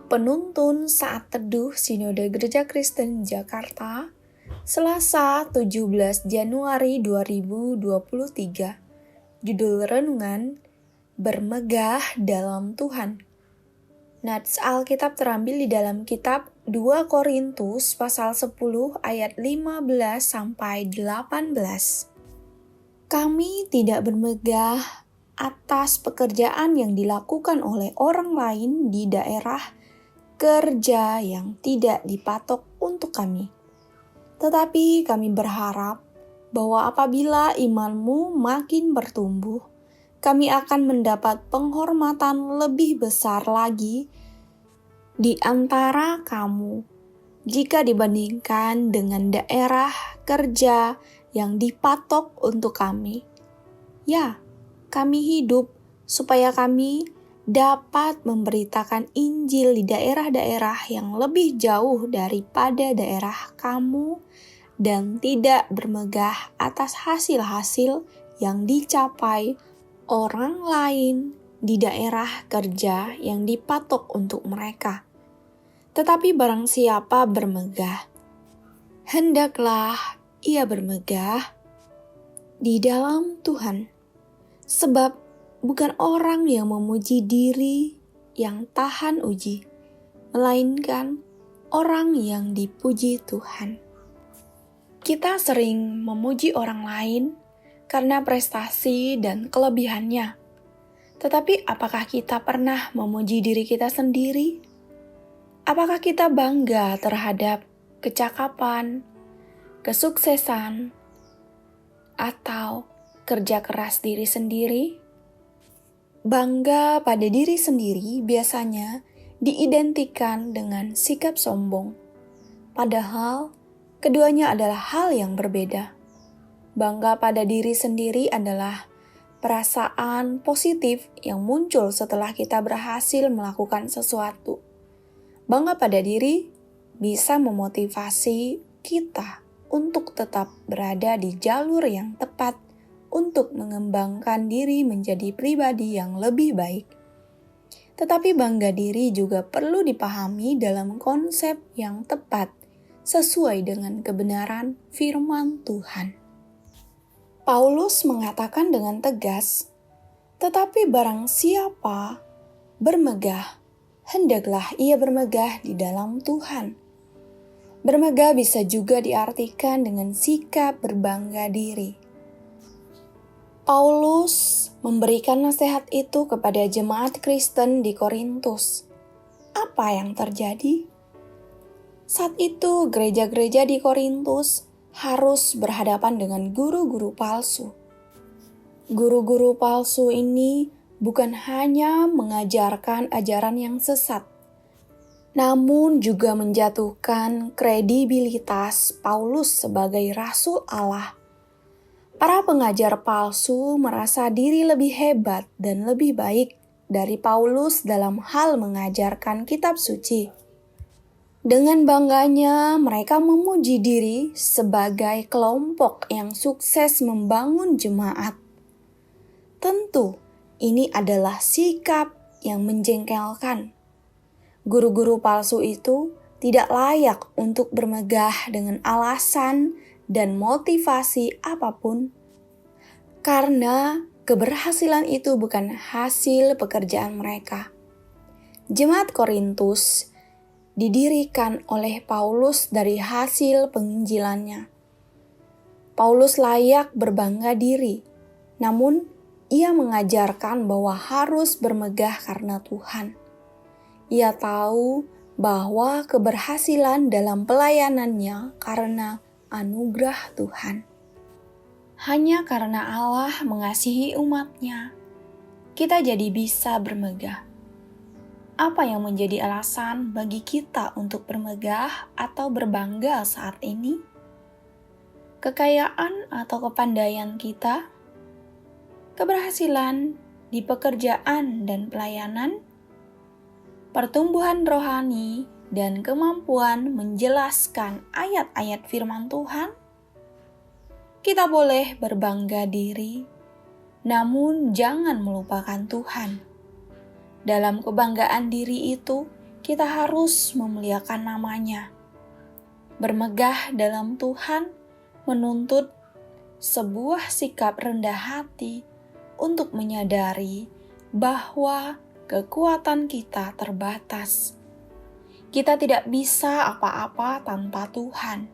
Penuntun Saat Teduh Sinode Gereja Kristen Jakarta, Selasa 17 Januari 2023. Judul renungan, Bermegah dalam Tuhan. Nats Alkitab terambil di dalam kitab 2 Korintus pasal 10 ayat 15 sampai 18. Kami tidak bermegah atas pekerjaan yang dilakukan oleh orang lain di daerah kerja yang tidak dipatok untuk kami. Tetapi kami berharap bahwa apabila imanmu makin bertumbuh, kami akan mendapat penghormatan lebih besar lagi di antara kamu jika dibandingkan dengan daerah kerja yang dipatok untuk kami. Ya, kami hidup supaya kami dapat memberitakan Injil di daerah-daerah yang lebih jauh daripada daerah kamu dan tidak bermegah atas hasil-hasil yang dicapai orang lain di daerah kerja yang dipatok untuk mereka. Tetapi barang siapa bermegah, hendaklah ia bermegah di dalam Tuhan. Sebab bukan orang yang memuji diri yang tahan uji, melainkan orang yang dipuji Tuhan. Kita sering memuji orang lain karena prestasi dan kelebihannya. Tetapi apakah kita pernah memuji diri kita sendiri? Apakah kita bangga terhadap kecakapan, kesuksesan, atau kerja keras diri sendiri? Bangga pada diri sendiri biasanya diidentikan dengan sikap sombong. Padahal, keduanya adalah hal yang berbeda. Bangga pada diri sendiri adalah perasaan positif yang muncul setelah kita berhasil melakukan sesuatu. Bangga pada diri bisa memotivasi kita untuk tetap berada di jalur yang tepat untuk mengembangkan diri menjadi pribadi yang lebih baik. Tetapi bangga diri juga perlu dipahami dalam konsep yang tepat sesuai dengan kebenaran firman Tuhan. Paulus mengatakan dengan tegas, "Tetapi barang siapa bermegah, hendaklah ia bermegah di dalam Tuhan." Bermegah bisa juga diartikan dengan sikap berbangga diri. Paulus memberikan nasihat itu kepada jemaat Kristen di Korintus. Apa yang terjadi? Saat itu gereja-gereja di Korintus harus berhadapan dengan guru-guru palsu. Guru-guru palsu ini bukan hanya mengajarkan ajaran yang sesat, namun juga menjatuhkan kredibilitas Paulus sebagai rasul Allah. Para pengajar palsu merasa diri lebih hebat dan lebih baik dari Paulus dalam hal mengajarkan kitab suci. Dengan bangganya, mereka memuji diri sebagai kelompok yang sukses membangun jemaat. Tentu, ini adalah sikap yang menjengkelkan. Guru-guru palsu itu tidak layak untuk bermegah dengan alasan dan motivasi apapun, karena keberhasilan itu bukan hasil pekerjaan mereka. Jemaat Korintus didirikan oleh Paulus dari hasil penginjilannya. Paulus layak berbangga diri, namun ia mengajarkan bahwa harus bermegah karena Tuhan. Ia tahu bahwa keberhasilan dalam pelayanannya karena anugerah Tuhan. Hanya karena Allah mengasihi umat-Nya, kita jadi bisa bermegah. Apa yang menjadi alasan bagi kita untuk bermegah atau berbangga saat ini? Kekayaan atau kepandaian kita? Keberhasilan di pekerjaan dan pelayanan? Pertumbuhan rohani dan kemampuan menjelaskan ayat-ayat firman Tuhan? Kita boleh berbangga diri, namun jangan melupakan Tuhan. Dalam kebanggaan diri itu, kita harus memuliakan nama-Nya. Bermegah dalam Tuhan menuntut sebuah sikap rendah hati untuk menyadari bahwa kekuatan kita terbatas. Kita tidak bisa apa-apa tanpa Tuhan.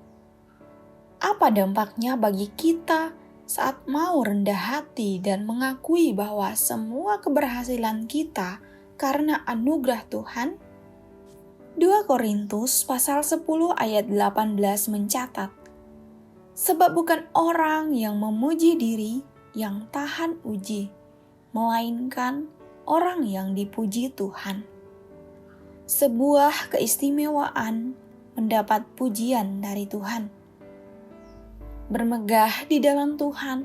Apa dampaknya bagi kita saat mau rendah hati dan mengakui bahwa semua keberhasilan kita karena anugerah Tuhan? 2 Korintus pasal 10 ayat 18 mencatat, "Sebab bukan orang yang memuji diri yang tahan uji, melainkan orang yang dipuji Tuhan." Sebuah keistimewaan mendapat pujian dari Tuhan. Bermegah di dalam Tuhan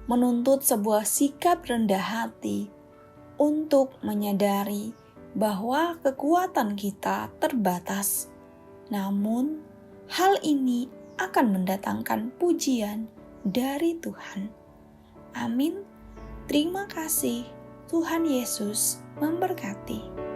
menuntut sebuah sikap rendah hati untuk menyadari bahwa kekuatan kita terbatas. Namun, hal ini akan mendatangkan pujian dari Tuhan. Amin. Terima kasih. Tuhan Yesus memberkati.